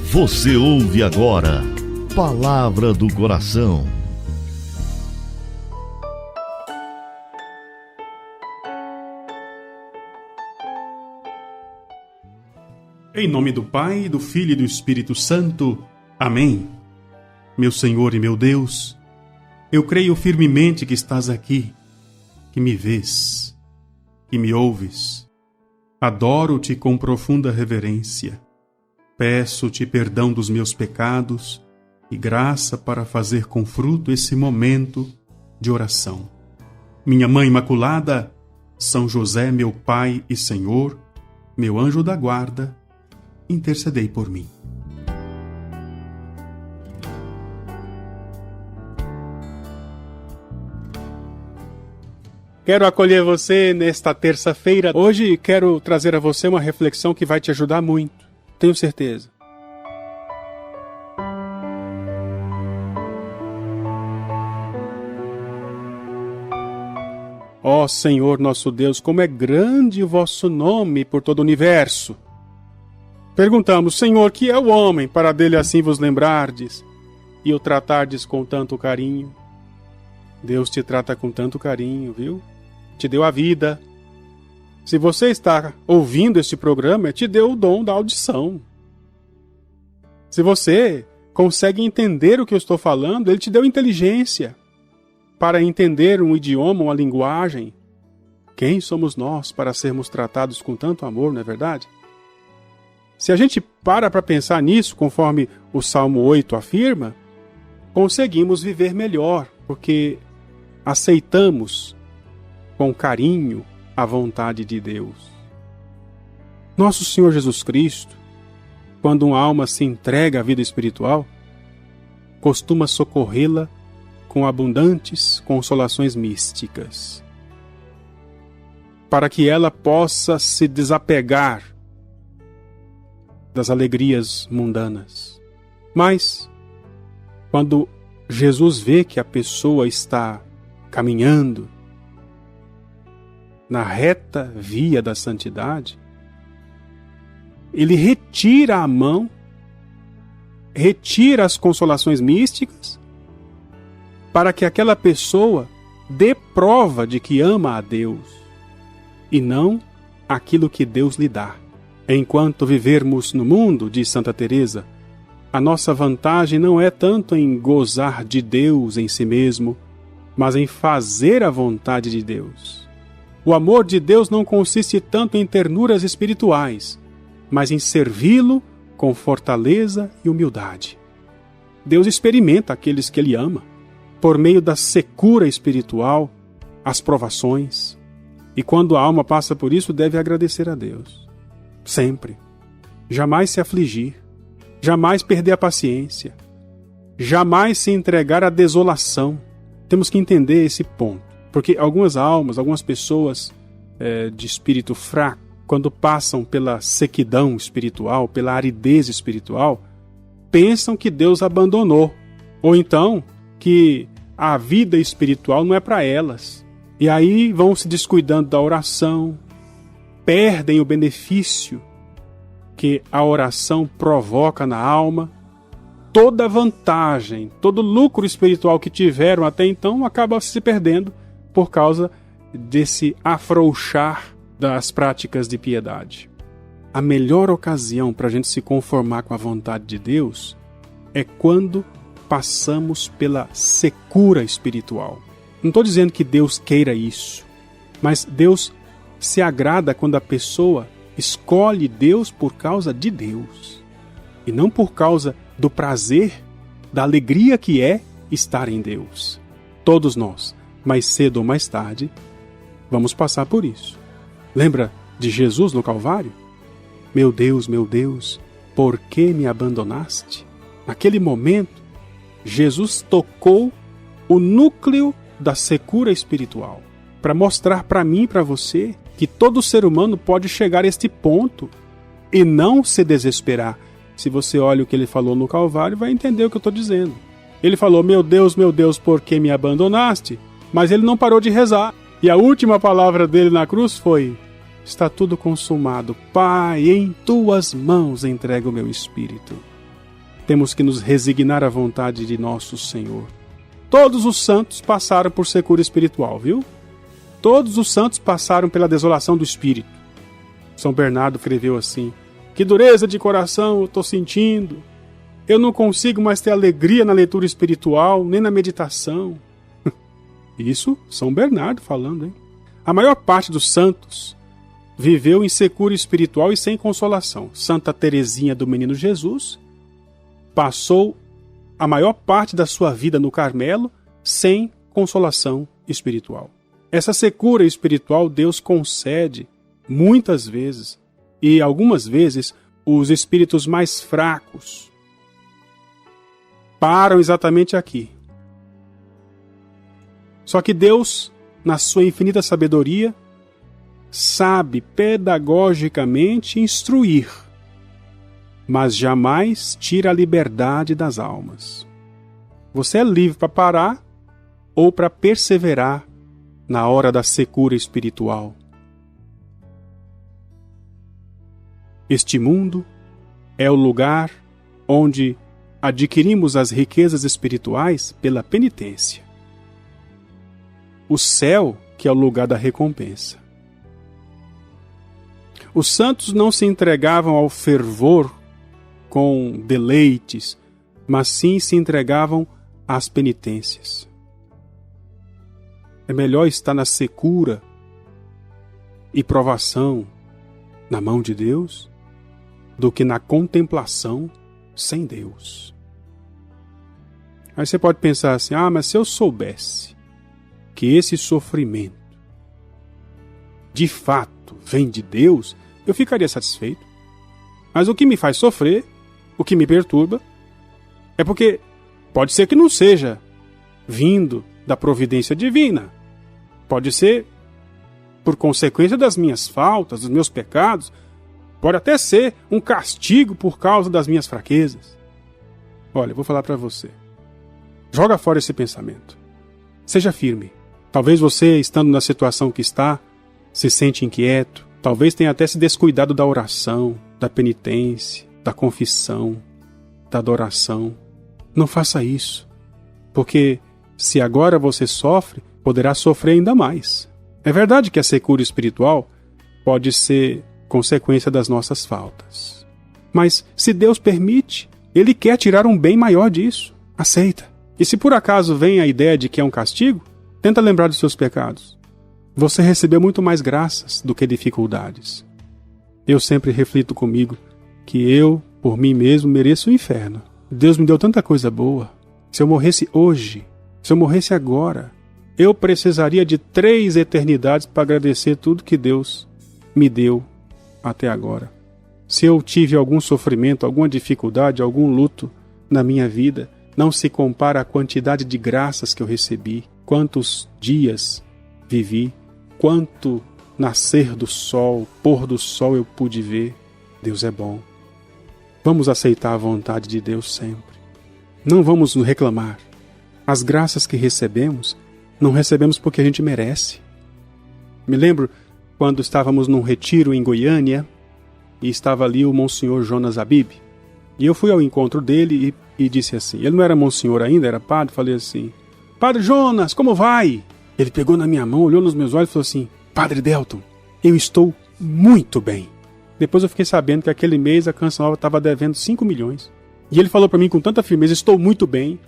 Você ouve agora Palavra do Coração. Em nome do Pai, do Filho e do Espírito Santo. Amém. Meu Senhor e meu Deus, eu creio firmemente que estás aqui, que me vês, que me ouves. Adoro-te com profunda reverência. Peço-te perdão dos meus pecados e graça para fazer com fruto esse momento de oração. Minha Mãe Imaculada, São José, meu Pai e Senhor, meu anjo da guarda, intercedei por mim. Quero acolher você nesta terça-feira. Hoje quero trazer a você uma reflexão que vai te ajudar muito, tenho certeza. Ó Senhor nosso Deus, como é grande o vosso nome por todo o universo. Perguntamos, Senhor, que é o homem, para dele assim vos lembrardes e o tratardes com tanto carinho? Deus te trata com tanto carinho, viu? Te deu a vida. Se você está ouvindo este programa, te deu o dom da audição. Se você consegue entender o que eu estou falando, Ele te deu inteligência para entender um idioma, uma linguagem. Quem somos nós para sermos tratados com tanto amor, não é verdade? Se a gente para pensar nisso, conforme o Salmo 8 afirma, conseguimos viver melhor, porque aceitamos com carinho a vontade de Deus. Nosso Senhor Jesus Cristo, quando uma alma se entrega à vida espiritual, costuma socorrê-la com abundantes consolações místicas, para que ela possa se desapegar das alegrias mundanas. Mas, quando Jesus vê que a pessoa está caminhando na reta via da santidade, Ele retira a mão, retira as consolações místicas, para que aquela pessoa dê prova de que ama a Deus, e não aquilo que Deus lhe dá. Enquanto vivermos no mundo, diz Santa Teresa, a nossa vantagem não é tanto em gozar de Deus em si mesmo, mas em fazer a vontade de Deus. O amor de Deus não consiste tanto em ternuras espirituais, mas em servi-lo com fortaleza e humildade. Deus experimenta aqueles que Ele ama, por meio da secura espiritual, as provações, e quando a alma passa por isso, deve agradecer a Deus. Sempre. Jamais se afligir, jamais perder a paciência, jamais se entregar à desolação. Temos que entender esse ponto, porque algumas almas, algumas pessoas de espírito fraco, quando passam pela sequidão espiritual, pela aridez espiritual, pensam que Deus abandonou, ou então que a vida espiritual não é para elas. E aí vão se descuidando da oração, perdem o benefício que a oração provoca na alma. Toda vantagem, todo lucro espiritual que tiveram até então acaba se perdendo por causa desse afrouxar das práticas de piedade. A melhor ocasião para a gente se conformar com a vontade de Deus é quando passamos pela secura espiritual. Não estou dizendo que Deus queira isso, mas Deus se agrada quando a pessoa escolhe Deus por causa de Deus, e não por causa do prazer, da alegria que é estar em Deus. Todos nós, mais cedo ou mais tarde, vamos passar por isso. Lembra de Jesus no Calvário? Meu Deus, por que me abandonaste? Naquele momento, Jesus tocou o núcleo da secura espiritual, para mostrar para mim e para você que todo ser humano pode chegar a este ponto e não se desesperar. Se você olha o que ele falou no Calvário, vai entender o que eu estou dizendo. Ele falou, meu Deus, por que me abandonaste? Mas ele não parou de rezar. E a última palavra dele na cruz foi, está tudo consumado. Pai, em tuas mãos entrego o meu espírito. temos que nos resignar à vontade de nosso Senhor. Todos os santos passaram por secura espiritual, viu? Todos os santos passaram pela desolação do espírito. São Bernardo escreveu assim: que dureza de coração eu estou sentindo. Eu não consigo mais ter alegria na leitura espiritual, nem na meditação. Isso, São Bernardo falando, hein? A maior parte dos santos viveu em secura espiritual e sem consolação. Santa Teresinha do Menino Jesus passou a maior parte da sua vida no Carmelo sem consolação espiritual. Essa secura espiritual Deus concede muitas vezes, e algumas vezes os espíritos mais fracos param exatamente aqui. Só que Deus, na sua infinita sabedoria, sabe pedagogicamente instruir, mas jamais tira a liberdade das almas. Você é livre para parar ou para perseverar na hora da secura espiritual. Este mundo é o lugar onde adquirimos as riquezas espirituais pela penitência. O céu, que é o lugar da recompensa. Os santos não se entregavam ao fervor com deleites, mas sim se entregavam às penitências. É melhor estar na secura e provação na mão de Deus do que na contemplação sem Deus. Aí você pode pensar assim: mas se eu soubesse que esse sofrimento de fato vem de Deus, eu ficaria satisfeito. Mas o que me faz sofrer, o que me perturba, é porque pode ser que não seja vindo da providência divina. Pode ser por consequência das minhas faltas, dos meus pecados. Pode até ser um castigo por causa das minhas fraquezas. Olha, eu vou falar para você. Joga fora esse pensamento. Seja firme. Talvez você, estando na situação que está, se sente inquieto. Talvez tenha até se descuidado da oração, da penitência, da confissão, da adoração. Não faça isso. Porque se agora você sofre, poderá sofrer ainda mais. É verdade que a secura espiritual pode ser consequência das nossas faltas. Mas se Deus permite, Ele quer tirar um bem maior disso. Aceita. E se por acaso vem a ideia de que é um castigo, tenta lembrar dos seus pecados. Você recebeu muito mais graças do que dificuldades. Eu sempre reflito comigo que eu, por mim mesmo, mereço o inferno. Deus me deu tanta coisa boa. Se eu morresse hoje, se eu morresse agora, eu precisaria de 3 eternidades para agradecer tudo que Deus me deu até agora. Se eu tive algum sofrimento, alguma dificuldade, algum luto na minha vida, não se compara à quantidade de graças que eu recebi, quantos dias vivi, quanto nascer do sol, pôr do sol eu pude ver. Deus é bom. Vamos aceitar a vontade de Deus sempre. Não vamos nos reclamar. As graças que recebemos, não recebemos porque a gente merece. Me lembro quando estávamos num retiro em Goiânia e estava ali o Monsenhor Jonas Abib. E eu fui ao encontro dele e disse assim, ele não era Monsenhor ainda, era padre, falei assim: Padre Jonas, como vai? Ele pegou na minha mão, olhou nos meus olhos e falou assim: Padre Delton, eu estou muito bem. Depois eu fiquei sabendo que aquele mês a Canção Nova estava devendo 5 milhões. E ele falou para mim com tanta firmeza: estou muito bem.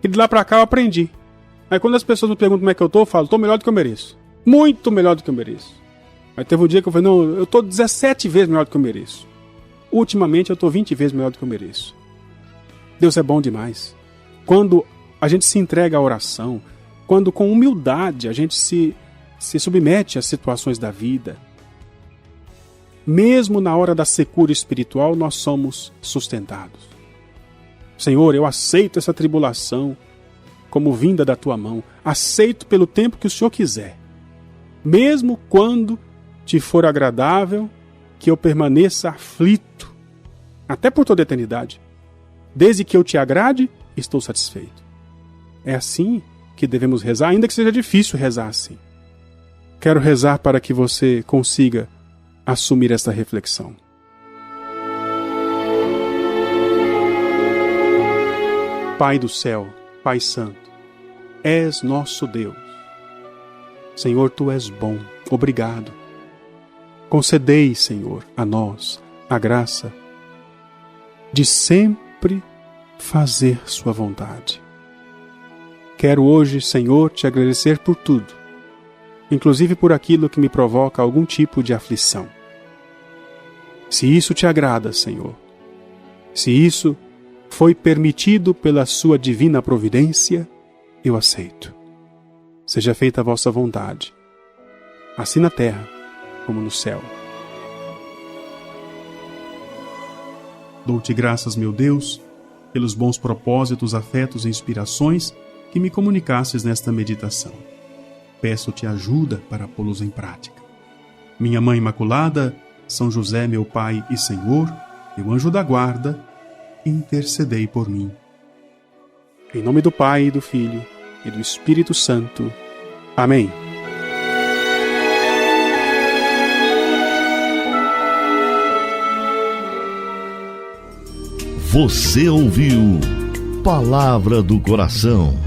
E de lá para cá eu aprendi. Aí quando as pessoas me perguntam como é que eu falo: estou melhor do que eu mereço. Muito melhor do que eu mereço. Aí teve um dia que eu falei: não, eu estou 17 vezes melhor do que eu mereço. Ultimamente eu estou 20 vezes melhor do que eu mereço. Deus é bom demais. Quando a gente se entrega à oração, quando com humildade a gente se submete às situações da vida, mesmo na hora da secura espiritual, nós somos sustentados. Senhor, eu aceito essa tribulação como vinda da Tua mão. Aceito pelo tempo que o Senhor quiser. Mesmo quando te for agradável, que eu permaneça aflito, até por toda a eternidade. Desde que eu te agrade, estou satisfeito. É assim que devemos rezar, ainda que seja difícil rezar assim. Quero rezar para que você consiga assumir esta reflexão. Pai do céu, Pai santo, és nosso Deus. Senhor, tu és bom, obrigado. Concedei, Senhor, a nós a graça de sempre fazer sua vontade. Quero hoje, Senhor, te agradecer por tudo, inclusive por aquilo que me provoca algum tipo de aflição. Se isso te agrada, Senhor, se isso foi permitido pela sua divina providência, eu aceito. Seja feita a vossa vontade, assim na terra como no céu. Dou-te graças, meu Deus, pelos bons propósitos, afetos e inspirações que me comunicastes nesta meditação. Peço-te ajuda para pô-los em prática. Minha Mãe Imaculada, São José, meu Pai e Senhor, meu anjo da guarda, intercedei por mim. Em nome do Pai, do Filho e do Espírito Santo. Amém. Você ouviu Palavra do Coração.